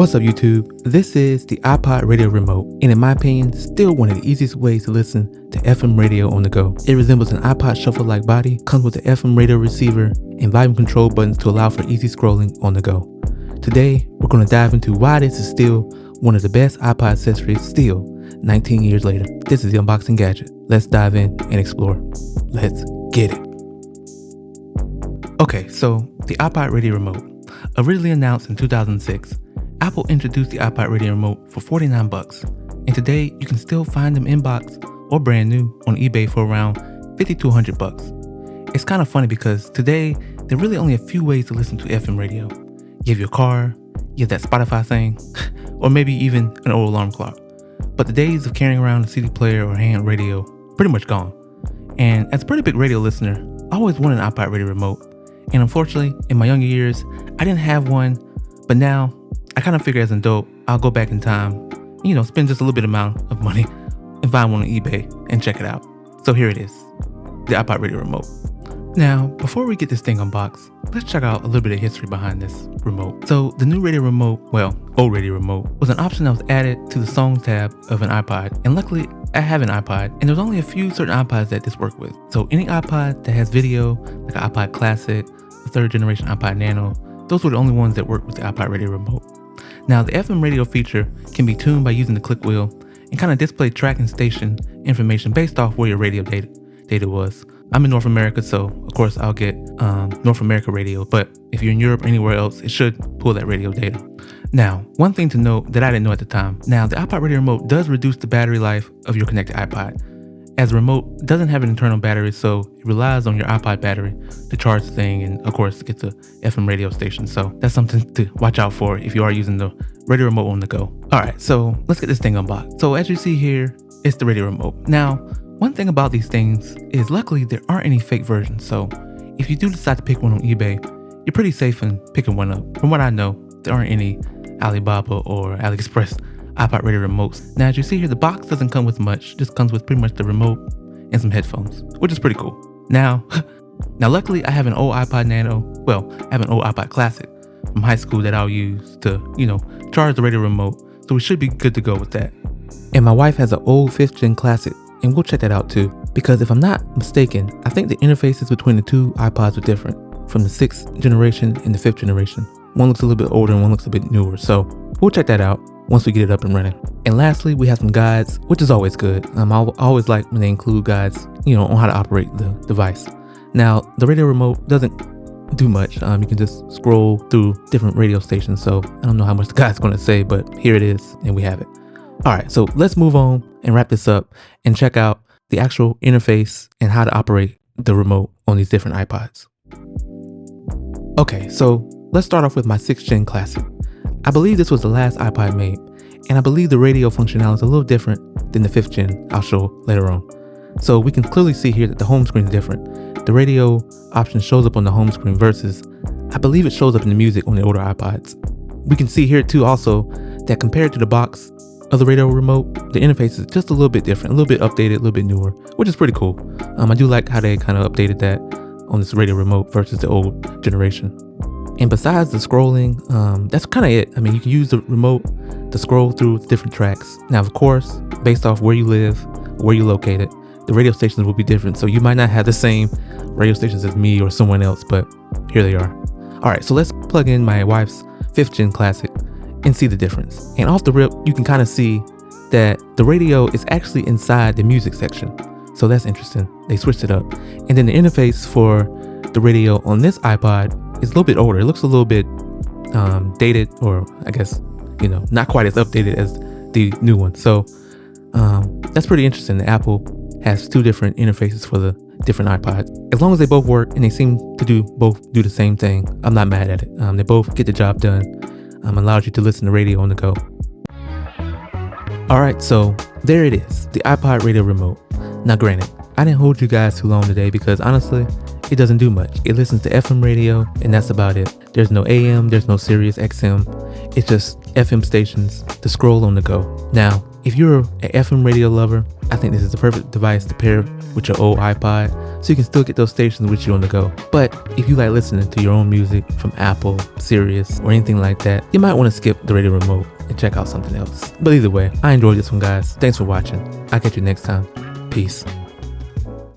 What's up YouTube? This is the iPod radio remote, and in my opinion, still one of the easiest ways to listen to FM radio on the go. It resembles an iPod shuffle-like body, comes with an FM radio receiver, and volume control buttons to allow for easy scrolling on the go. Today, we're going to dive into why this is still one of the best iPod accessories still 19 years later. This is the unboxing gadget. Let's dive in and explore. Let's get it. Okay, so the iPod radio remote. Originally announced in 2006, Apple introduced the iPod radio remote for $49, and today you can still find them in box or brand new on eBay for around $5,200. It's kind of funny because today there are really only a few ways to listen to FM radio. You have your car, you have that Spotify thing, or maybe even an old alarm clock. But the days of carrying around a CD player or hand radio pretty much gone. And as a pretty big radio listener, I always wanted an iPod radio remote. And unfortunately, in my younger years, I didn't have one, but now I kind of figure as an adult, I'll go back in time, spend just a little bit amount of money and find one on eBay and check it out. So here it is, the iPod radio remote. Now, before we get this thing unboxed, let's check out a little bit of history behind this remote. So the new radio remote, old radio remote, was an option that was added to the songs tab of an iPod. And luckily, I have an iPod, and there's only a few certain iPods that this works with. So any iPod that has video, like an iPod Classic, a third generation iPod Nano, those were the only ones that work with the iPod radio remote. Now, the FM radio feature can be tuned by using the click wheel and kind of display track and station information based off where your radio data was. I'm in North America, so of course I'll get North America radio, but if you're in Europe or anywhere else, it should pull that radio data. Now, one thing to note that I didn't know at the time, now the iPod radio remote does reduce the battery life of your connected iPod, as the remote doesn't have an internal battery, so it relies on your iPod battery to charge the thing and of course get the FM radio station. So that's something to watch out for if you are using the radio remote on the go. Alright, so let's get this thing unboxed. So as you see here, it's the radio remote. Now, one thing about these things is luckily there aren't any fake versions, so if you do decide to pick one on eBay, you're pretty safe in picking one up. From what I know, there aren't any Alibaba or AliExpress iPod radio remotes. Now, as you see here, the box doesn't come with much, just comes with pretty much the remote and some headphones, which is pretty cool. Now luckily I have an old iPod Nano, I have an old iPod Classic from high school that I'll use to, charge the radio remote, so we should be good to go with that. And my wife has an old 5th gen Classic, and we'll check that out too, because if I'm not mistaken, I think the interfaces between the two iPods are different from the 6th generation and the 5th generation. One looks a little bit older and one looks a bit newer, so we'll check that out once we get it up and running. And lastly, we have some guides, which is always good. I always like when they include guides, on how to operate the device. Now, the radio remote doesn't do much. You can just scroll through different radio stations, so I don't know how much the guide's going to say, but here it is, and we have it. All right, so let's move on and wrap this up and check out the actual interface and how to operate the remote on these different iPods. Okay, so let's start off with my 6th gen Classic. I believe this was the last iPod made, and I believe the radio functionality is a little different than the 5th gen I'll show later on. So we can clearly see here that the home screen is different. The radio option shows up on the home screen versus, I believe it shows up in the music on the older iPods. We can see here too also that compared to the box of the radio remote, the interface is just a little bit different, a little bit updated, a little bit newer, which is pretty cool. I do like how they kind of updated that on this radio remote versus the old generation. And besides the scrolling, that's kind of it. I mean, you can use the remote to scroll through different tracks. Now, of course, based off where you live, where you're located, the radio stations will be different. So you might not have the same radio stations as me or someone else, but here they are. All right, so let's plug in my wife's 5th gen Classic and see the difference. And off the rip, you can kind of see that the radio is actually inside the music section. So that's interesting. They switched it up. And then the interface for the radio on this iPod is a little bit older. It looks a little bit dated, or I guess, not quite as updated as the new one. So that's pretty interesting that Apple has two different interfaces for the different iPods. As long as they both work and they seem to both do the same thing, I'm not mad at it. They both get the job done. Allows you to listen to radio on the go. Alright, so there it is, the iPod radio remote. Now granted, I didn't hold you guys too long today because honestly, it doesn't do much. It listens to FM radio and that's about it. There's no AM, there's no Sirius XM. It's just FM stations to scroll on the go. Now, if you're an FM radio lover I think this is the perfect device to pair with your old iPod so you can still get those stations with you on the go. But if you like listening to your own music from Apple, Sirius, or anything like that, you might want to skip the radio remote and check out something else. But either way, I enjoyed this one, guys. Thanks for watching. I'll catch you next time. Peace.